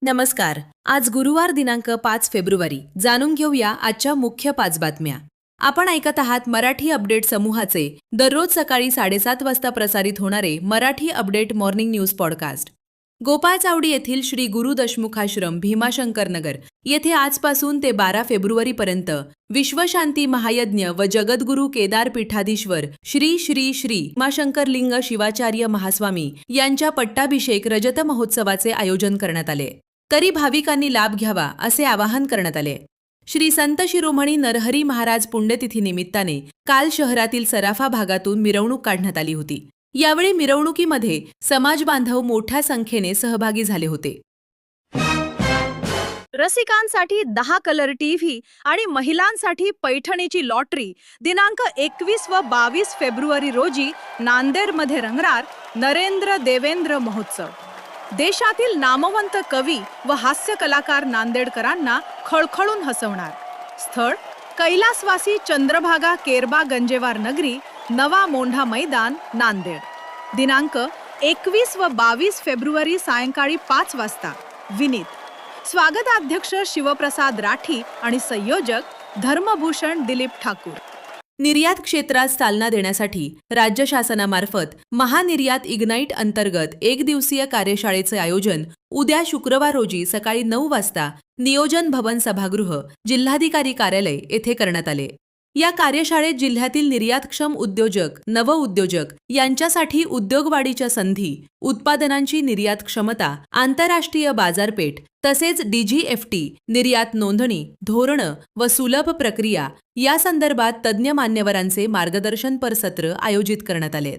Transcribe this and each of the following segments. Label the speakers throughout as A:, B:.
A: नमस्कार. आज गुरुवार दिनांक 5 फेब्रुवारी. जाणून घेऊया आजच्या मुख्य 5 बातम्या. आपण ऐकत आहात मराठी अपडेट समूहाचे दररोज सकाळी 7:30 वाजता प्रसारित होणारे Marathi update morning news podcast. Gopal Chavadi येथील श्री गुरु दशमुख आश्रम भीमाशंकर नगर येथे आजपासून ते 12 फेब्रुवारीपर्यंत विश्वशांती महायज्ञ व जगद्गुरु केदार पीठाधीश्वर श्री श्री श्री भीमाशंकर लिंग शिवाचार्य महास्वामी यांच्या पट्टाभिषेक रजत महोत्सवाचे आयोजन करण्यात आले. तरी भाविकांनी लाभ घ्यावा असे आवाहन करण्यात आले. श्री संत शिरोमणी नरहरी महाराज पुण्यतिथी निमित्ताने काल शहरातील सराफा भागातून मिरवणूक काढण्यात आली होती. यावेळी मिरवणुकीमध्ये समाज बांधव मोठ्या संख्येने सहभागी झाले होते.
B: रसिकांसाठी 10 कलर टीव्ही आणि महिलांसाठी पैठणीची लॉटरी दिनांक 21 व 22 फेब्रुवारी रोजी नांदेडमध्ये रंगणार नरेंद्र देवेंद्र महोत्सव. देशातील नामवंत कवी व हास्य कलाकार नांदेडकरांना खळखळून हसवणार. स्थळ कैलासवासी चंद्रभागा केरबा गंजेवार नगरी, नवा मोंढा मैदान, नांदेड. दिनांक 21 व 22 फेब्रुवारी सायंकाळी 5 वाजता. विनीत. स्वागताध्यक्ष शिवप्रसाद राठी आणि संयोजक धर्मभूषण दिलीप ठाकूर.
A: निर्यात क्षेत्रात चालना देण्यासाठी राज्य शासनामार्फत महानिर्यात इग्नाईट अंतर्गत 1 दिवसीय कार्यशाळेचे आयोजन उद्या शुक्रवार रोजी सकाळी 9 वाजता नियोजन भवन सभागृह, जिल्हाधिकारी कार्यालय येथे करण्यात आले. या कार्यशाळेत जिल्ह्यातील निर्यातक्षम उद्योजक, नवउद्योजक यांच्यासाठी उद्योगवाढीच्या संधी, उत्पादनांची निर्यात क्षमता, आंतरराष्ट्रीय बाजारपेठ तसेच DGFT, निर्यात नोंदणी, धोरणं व सुलभ प्रक्रिया या संदर्भात तज्ज्ञ मान्यवरांचे मार्गदर्शनपर सत्र आयोजित करण्यात आले.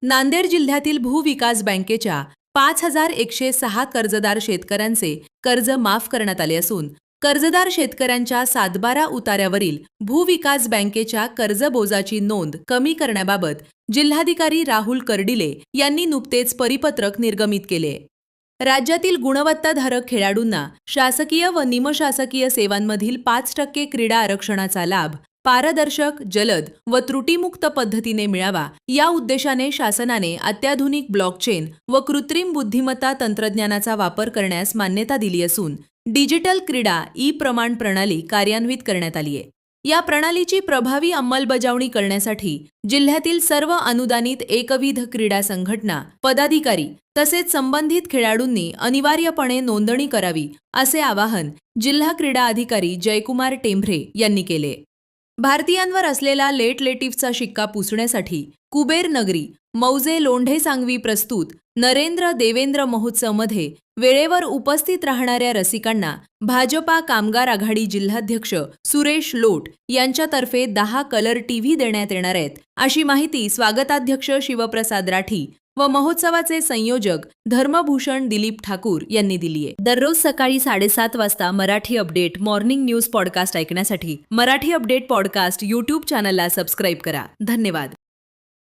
A: नांदेड जिल्ह्यातील भूविकास बँकेच्या 5,106 कर्जदार शेतकऱ्यांचे कर्ज माफ करण्यात आले असून कर्जदार शेतकऱ्यांच्या 7/12 उतार्यावरील भूविकास बँकेच्या कर्जबोजाची नोंद कमी करण्याबाबत जिल्हाधिकारी राहुल कर्डिले यांनी नुकतेच परिपत्रक निर्गमित केले. राज्यातील गुणवत्ताधारक खेळाडूंना शासकीय व निमशासकीय सेवांमधील 5% क्रीडा आरक्षणाचा लाभ पारदर्शक, जलद व त्रुटीमुक्त पद्धतीने मिळावा या उद्देशाने शासनाने अत्याधुनिक ब्लॉकचेन व कृत्रिम बुद्धिमत्ता तंत्रज्ञानाचा वापर करण्यास मान्यता दिली असून डिजिटल क्रीडा प्रमाण प्रणाली कार्यान्वित करण्यात आली आहे. या प्रणालीची प्रभावी अंमलबजावणी करण्यासाठी जिल्ह्यातील सर्व अनुदानित एकविध क्रीडा संघटना, पदाधिकारी तसेच संबंधित खेळाडूंनी अनिवार्यपणे नोंदणी करावी असे आवाहन जिल्हा क्रीडा अधिकारी जयकुमार टेंभरे यांनी केले. भारतीयांवर असलेला लेटिफचा शिक्का पुसण्यासाठी कुबेर नगरी, मौजे लोंढे सांगवी प्रस्तुत नरेंद्र देवेंद्र महोत्सवमध्ये वेळेवर उपस्थित राहणाऱ्या रसिकांना भाजपा कामगार आघाडी जिल्हाध्यक्ष सुरेश लोट यांच्यातर्फे 10 कलर टीव्ही देण्यात येणार आहेत अशी माहिती स्वागताध्यक्ष शिवप्रसाद राठी व महोत्सवाचे संयोजक धर्मभूषण दिलीप ठाकूर यांनी दिली आहे. दररोज सकाळी 7:30 वाजता Marathi update morning news podcast ऐकण्यासाठी मराठी अपडेट पॉडकास्ट YouTube चॅनलला सबस्क्राईब करा. धन्यवाद.